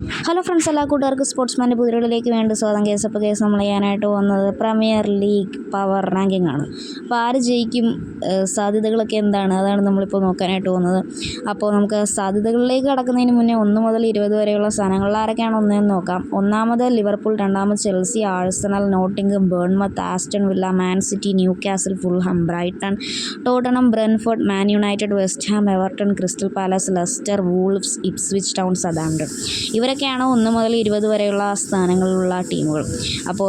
Hello friends, എല്ലാ കൂട്ടുകാർക്കും സ്പോർട്സ്മാൻ്റെ പുതിയയിലേക്ക് വേണ്ടി സ്വാഗതം. കേസ് നമ്മൾ ചെയ്യാനായിട്ട് വന്നത് പ്രീമിയർ ലീഗ് പവർ റാങ്കിങ് ആണ്. അപ്പോൾ ആര് ജയിക്കും, സാധ്യതകളൊക്കെ എന്താണ്, അതാണ് നമ്മളിപ്പോൾ നോക്കാനായിട്ട് പോകുന്നത്. അപ്പോൾ നമുക്ക് സാധ്യതകളിലേക്ക് കടക്കുന്നതിന് മുന്നേ 1 മുതൽ 20 വരെയുള്ള സ്ഥാനങ്ങളിൽ ആരൊക്കെയാണ് ഒന്നേന്ന് നോക്കാം. ഒന്നാമത് ലിവർപൂൾ, രണ്ടാമത് Chelsea, Arsenal, Nottingham, Bournemouth, Aston Villa, Man City, Newcastle, Fulham, Brighton, Tottenham, Brentford, Man United, West Ham, Everton, Crystal Palace, Leicester, Wolves, Ipswich Town, Southampton. ഇവരൊക്കെയാണ് 1 മുതൽ 20 വരെയുള്ള സ്ഥാനങ്ങളിലുള്ള ടീമുകൾ. അപ്പോൾ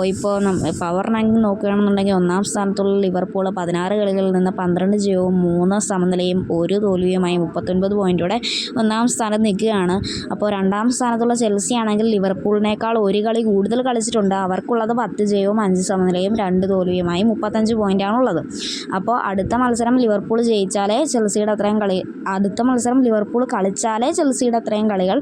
പവർ റാങ്കിങ് നോക്കുകയാണെന്നുണ്ടെങ്കിൽ ഒന്നാം സ്ഥാനത്തുള്ള ലിവർപൂൾ 16 കളികളിൽ നിന്ന് 12 ജയവും 3 സമനിലയും 1 തോൽവിയുമായി 39 പോയിൻറ്റോടെ ഒന്നാം സ്ഥാനത്ത് നിൽക്കുകയാണ്. അപ്പോൾ രണ്ടാം സ്ഥാനത്തുള്ള ചെൽസി ആണെങ്കിൽ ലിവർപൂളിനേക്കാൾ 1 കളി കൂടുതൽ കളിച്ചിട്ടുണ്ട്. അവർക്കുള്ളത് 10 ജയവും 5 സമനിലയും 2 തോൽവിയുമായി 35 പോയിൻ്റാണുള്ളത്. അപ്പോൾ അടുത്ത മത്സരം ലിവർപൂൾ ജയിച്ചാലേ ലിവർപൂൾ കളിച്ചാലേ ചെൽസിയുടെ അത്രയും കളികൾ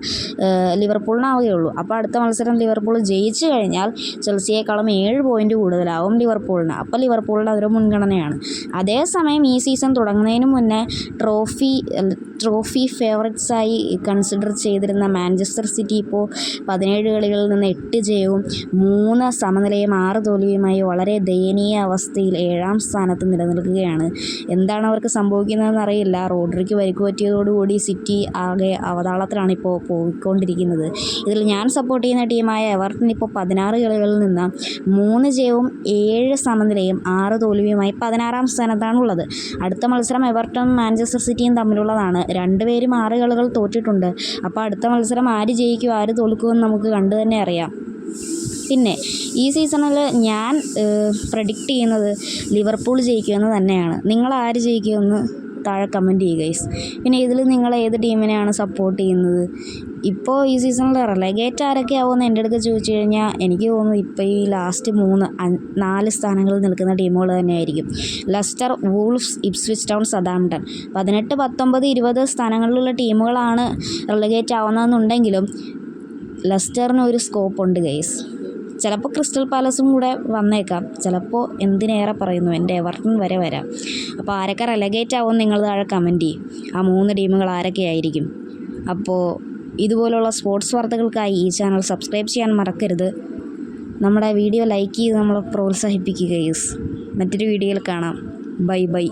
ലിവർപൂളിനാവുകയുള്ളൂ. അപ്പോൾ അടുത്ത മത്സരം ലിവർപൂൾ ജയിച്ചു കഴിഞ്ഞാൽ ചെൽസിയേക്കാളും 7 പോയിൻറ്റ് കൂടുതലാവും ലിവർപൂളിന്. അപ്പോൾ ലിവർപൂളിന് അതൊരു മുൻഗണനയാണ്. അതേസമയം ഈ സീസൺ തുടങ്ങുന്നതിന് മുന്നേ ട്രോഫി ഫേവറേറ്റ്സായി കൺസിഡർ ചെയ്തിരുന്ന മാഞ്ചസ്റ്റർ സിറ്റി ഇപ്പോൾ 17 കളികളിൽ നിന്ന് 8 ജയവും 3 സമനിലയും 6 തോൽവിയുമായി വളരെ ദയനീയ അവസ്ഥയിൽ 7ാം സ്ഥാനത്ത് നിലനിൽക്കുകയാണ്. എന്താണ് അവർക്ക് സംഭവിക്കുന്നതെന്ന് അറിയില്ല. റോഡ്രിക്ക് പരിക്ക് പറ്റിയതോടുകൂടി സിറ്റി ആകെ അവതാളത്തിലാണ് ഇപ്പോൾ പോയിക്കൊണ്ടിരിക്കുന്നത്. ഇതിൽ ഞാൻ സപ്പോർട്ട് ചെയ്യുന്ന ടീമായ എവർട്ടൺ ഇപ്പോൾ 16 കളികളിൽ നിന്ന് 3 ജയവും 7 സമനിലയും 6 തോൽവിയുമായി 16ാം സ്ഥാനത്താണുള്ളത്. അടുത്ത മത്സരം എവർട്ടണും മാഞ്ചസ്റ്റർ സിറ്റിയും തമ്മിലുള്ളതാണ്. രണ്ടുപേരും 6 കളികൾ തോറ്റിട്ടുണ്ട്. അപ്പോൾ അടുത്ത മത്സരം ആര് ജയിക്കും ആര് തോൽക്കുമെന്ന് നമുക്ക് കണ്ടു തന്നെ അറിയാം. പിന്നെ ഈ സീസണിൽ ഞാൻ പ്രഡിക്റ്റ് ചെയ്യുന്നത് ലിവർപൂൾ ജയിക്കുമെന്ന് തന്നെയാണ്. നിങ്ങൾ ആര് ജയിക്കുമെന്ന് താഴെ കമൻറ്റ് ചെയ്യുക ഗൈസ്. പിന്നെ ഇതിൽ നിങ്ങൾ ഏത് ടീമിനെയാണ് സപ്പോർട്ട് ചെയ്യുന്നത്? ഇപ്പോൾ ഈ സീസണിൽ റെലഗേറ്റ് ആരൊക്കെ ആവുമെന്ന് എൻ്റെ അടുത്ത് ചോദിച്ചു കഴിഞ്ഞാൽ എനിക്ക് തോന്നുന്നു ഇപ്പോൾ ഈ ലാസ്റ്റ് 4 സ്ഥാനങ്ങളിൽ നിൽക്കുന്ന ടീമുകൾ തന്നെയായിരിക്കും. Leicester, Wolves, Ipswich Town, Southampton. 18, 19, 20 സ്ഥാനങ്ങളിലുള്ള ടീമുകളാണ് റെലഗേറ്റ് ആവുന്നതെന്നുണ്ടെങ്കിലും ലെസ്റ്ററിന് ഒരു സ്കോപ്പുണ്ട് ഗൈസ്. ചിലപ്പോൾ ക്രിസ്റ്റൽ പാലസും കൂടെ വന്നേക്കാം. ചിലപ്പോൾ എന്തിനേറെ പറയുന്നു എൻ്റെ എവർട്ടൺ വരെ വരാം. അപ്പോൾ ആരൊക്കെ റെലഗേറ്റ് ആവുമെന്ന് നിങ്ങൾ താഴെ കമൻറ്റ് ചെയ്യും. ആ 3 ടീമുകൾ ആരൊക്കെയായിരിക്കും. അപ്പോൾ ഇതുപോലുള്ള സ്പോർട്സ് വാർത്തകൾക്കായി ഈ ചാനൽ സബ്സ്ക്രൈബ് ചെയ്യാൻ മറക്കരുത്. നമ്മുടെ വീഡിയോ ലൈക്ക് ചെയ്ത് നമ്മളെ പ്രോത്സാഹിപ്പിക്കുക ഗൈസ്. മറ്റൊരു വീഡിയോയിൽ കാണാം. ബൈ.